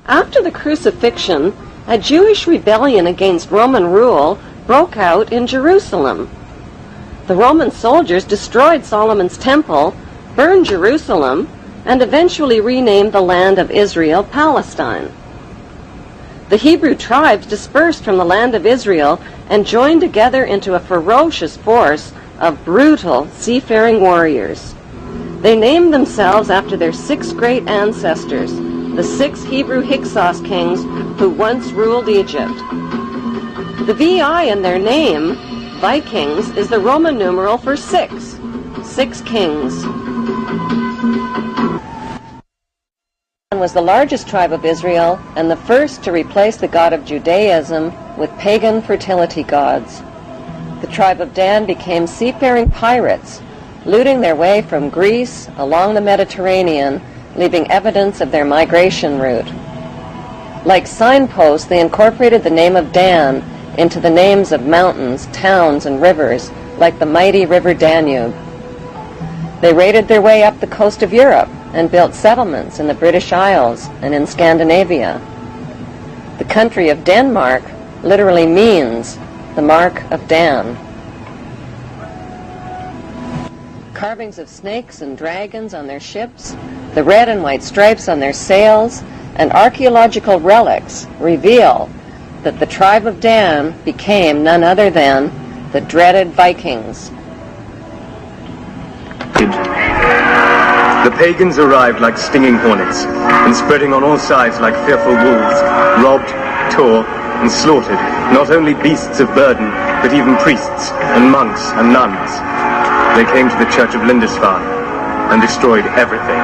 After the crucifixion, a Jewish rebellion against Roman rule broke out in Jerusalem. The Roman soldiers destroyed Solomon's temple, burned Jerusalem, and eventually renamed the land of Israel Palestine. The Hebrew tribes dispersed from the land of Israel and joined together into a ferocious force of brutal seafaring warriors. They named themselves after their 6 great ancestors, the 6 Hebrew Hyksos kings who once ruled Egypt. The VI in their name, Vikings, is the Roman numeral for 6. 6 kings. Was the largest tribe of Israel and the first to replace the god of Judaism with pagan fertility gods. The tribe of Dan became seafaring pirates, looting their way from Greece along the Mediterranean, leaving evidence of their migration route. Like signposts, they incorporated the name of Dan into the names of mountains, towns, and rivers, like the mighty river Danube. They raided their way up the coast of Europe and built settlements in the British Isles and in Scandinavia. The country of Denmark literally means the mark of Dan. Carvings of snakes and dragons on their ships, the red and white stripes on their sails, and archaeological relics reveal that the tribe of Dan became none other than the dreaded Vikings. The pagans arrived like stinging hornets, and spreading on all sides like fearful wolves, robbed, tore, and slaughtered not only beasts of burden, but even priests and monks and nuns. They came to the church of Lindisfarne and destroyed everything,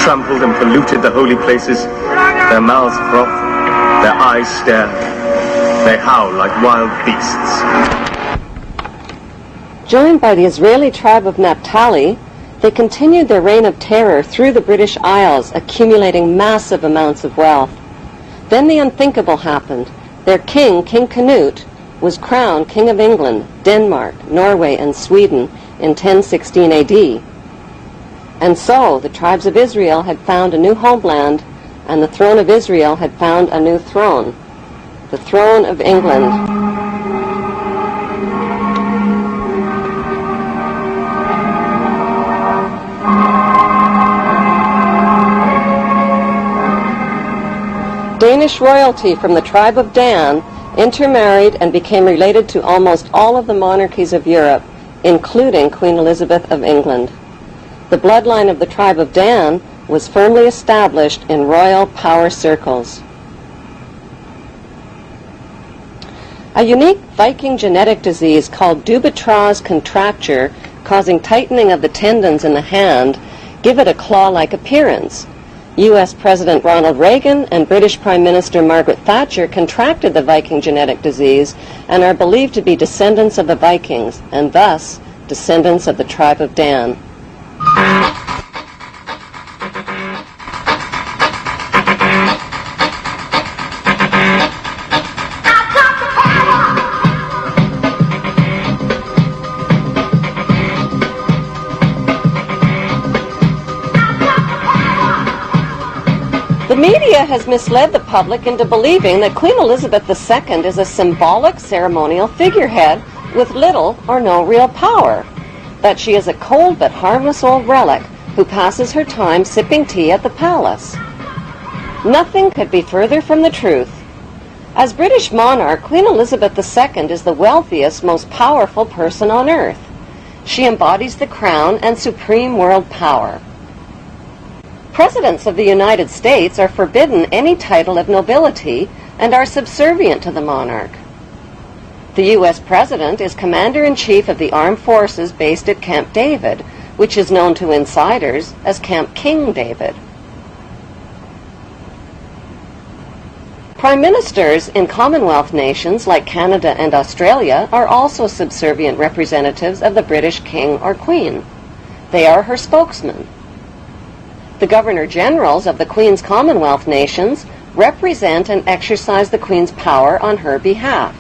trampled and polluted the holy places. Their mouths froth, their eyes stare, they howl like wild beasts. Joined by the Israeli tribe of Naphtali, they continued their reign of terror through the British Isles, accumulating massive amounts of wealth. Then the unthinkable happened. Their king, King Canute, was crowned King of England, Denmark, Norway, and Sweden in 1016 AD. And so the tribes of Israel had found a new homeland, and the throne of Israel had found a new throne, the throne of England. Danish royalty from the tribe of Dan intermarried and became related to almost all of the monarchies of Europe, including Queen Elizabeth of England. The bloodline of the tribe of Dan was firmly established in royal power circles. A unique Viking genetic disease called Dubitraz contracture, causing tightening of the tendons in the hand, give it a claw-like appearance. U.S. President Ronald Reagan and British Prime Minister Margaret Thatcher contracted the Viking genetic disease and are believed to be descendants of the Vikings, and thus descendants of the tribe of Dan. The media has misled the public into believing that Queen Elizabeth II is a symbolic ceremonial figurehead with little or no real power, that she is a cold but harmless old relic who passes her time sipping tea at the palace. Nothing could be further from the truth. As British monarch, Queen Elizabeth II is the wealthiest, most powerful person on earth. She embodies the crown and supreme world power. Presidents of the United States are forbidden any title of nobility and are subservient to the monarch. The U.S. President is Commander-in-Chief of the Armed Forces based at Camp David, which is known to insiders as Camp King David. Prime Ministers in Commonwealth nations like Canada and Australia are also subservient representatives of the British King or Queen. They are her spokesmen. The Governor-Generals of the Queen's Commonwealth nations represent and exercise the Queen's power on her behalf.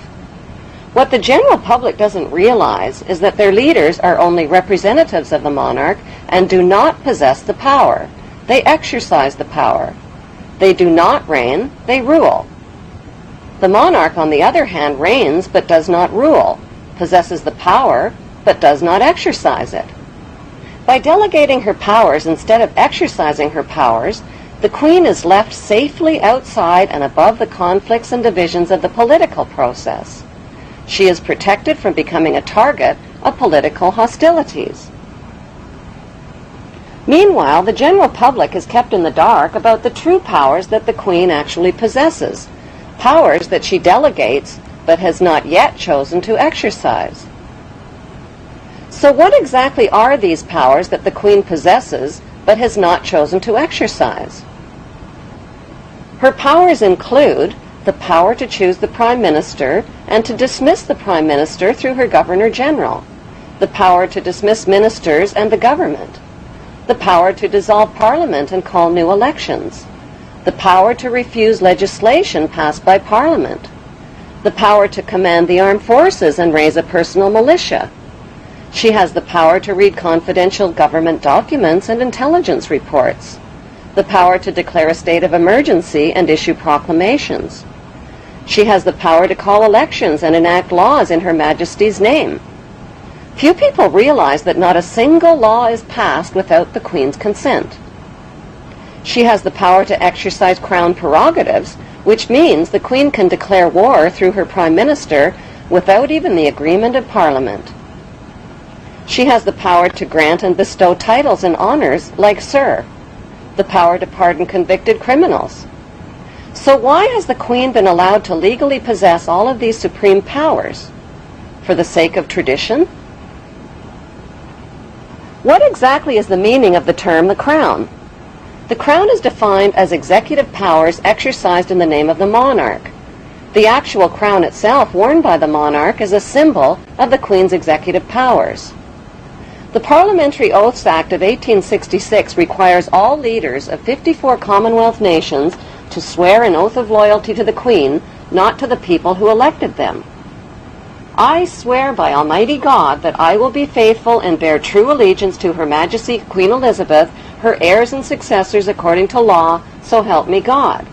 What the general public doesn't realize is that their leaders are only representatives of the monarch and do not possess the power. They exercise the power. They do not reign, they rule. The monarch, on the other hand, reigns but does not rule, possesses the power but does not exercise it. By delegating her powers instead of exercising her powers, the Queen is left safely outside and above the conflicts and divisions of the political process. She is protected from becoming a target of political hostilities. Meanwhile, the general public is kept in the dark about the true powers that the Queen actually possesses, powers that she delegates but has not yet chosen to exercise. So what exactly are these powers that the Queen possesses but has not chosen to exercise? Her powers include the power to choose the Prime Minister and to dismiss the Prime Minister through her Governor-General, the power to dismiss ministers and the government, the power to dissolve Parliament and call new elections, the power to refuse legislation passed by Parliament, the power to command the armed forces and raise a personal militia. She has the power to read confidential government documents and intelligence reports, the power to declare a state of emergency and issue proclamations. She has the power to call elections and enact laws in Her Majesty's name. Few people realize that not a single law is passed without the Queen's consent. She has the power to exercise Crown prerogatives, which means the Queen can declare war through her Prime Minister without even the agreement of Parliament. She has the power to grant and bestow titles and honors like Sir, the power to pardon convicted criminals. So why has the Queen been allowed to legally possess all of these supreme powers? For the sake of tradition? What exactly is the meaning of the term the Crown? The Crown is defined as executive powers exercised in the name of the monarch. The actual crown itself, worn by the monarch, is a symbol of the Queen's executive powers. The Parliamentary Oaths Act of 1866 requires all leaders of 54 Commonwealth nations to swear an oath of loyalty to the Queen, not to the people who elected them. I swear by Almighty God that I will be faithful and bear true allegiance to Her Majesty Queen Elizabeth, her heirs and successors according to law, so help me God.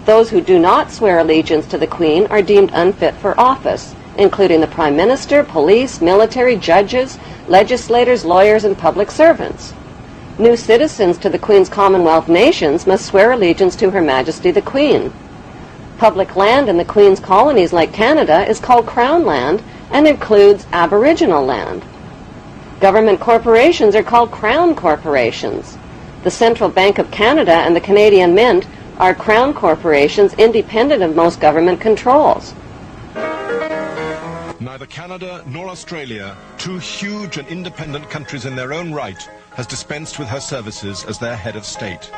Those who do not swear allegiance to the Queen are deemed unfit for office, including the Prime Minister, police, military, judges, legislators, lawyers, and public servants. New citizens to the Queen's Commonwealth nations must swear allegiance to Her Majesty the Queen. Public land in the Queen's colonies like Canada is called Crown land and includes Aboriginal land. Government corporations are called Crown corporations. The Central Bank of Canada and the Canadian Mint are Crown corporations independent of most government controls. Neither Canada nor Australia, two huge and independent countries in their own right, has dispensed with her services as their head of state.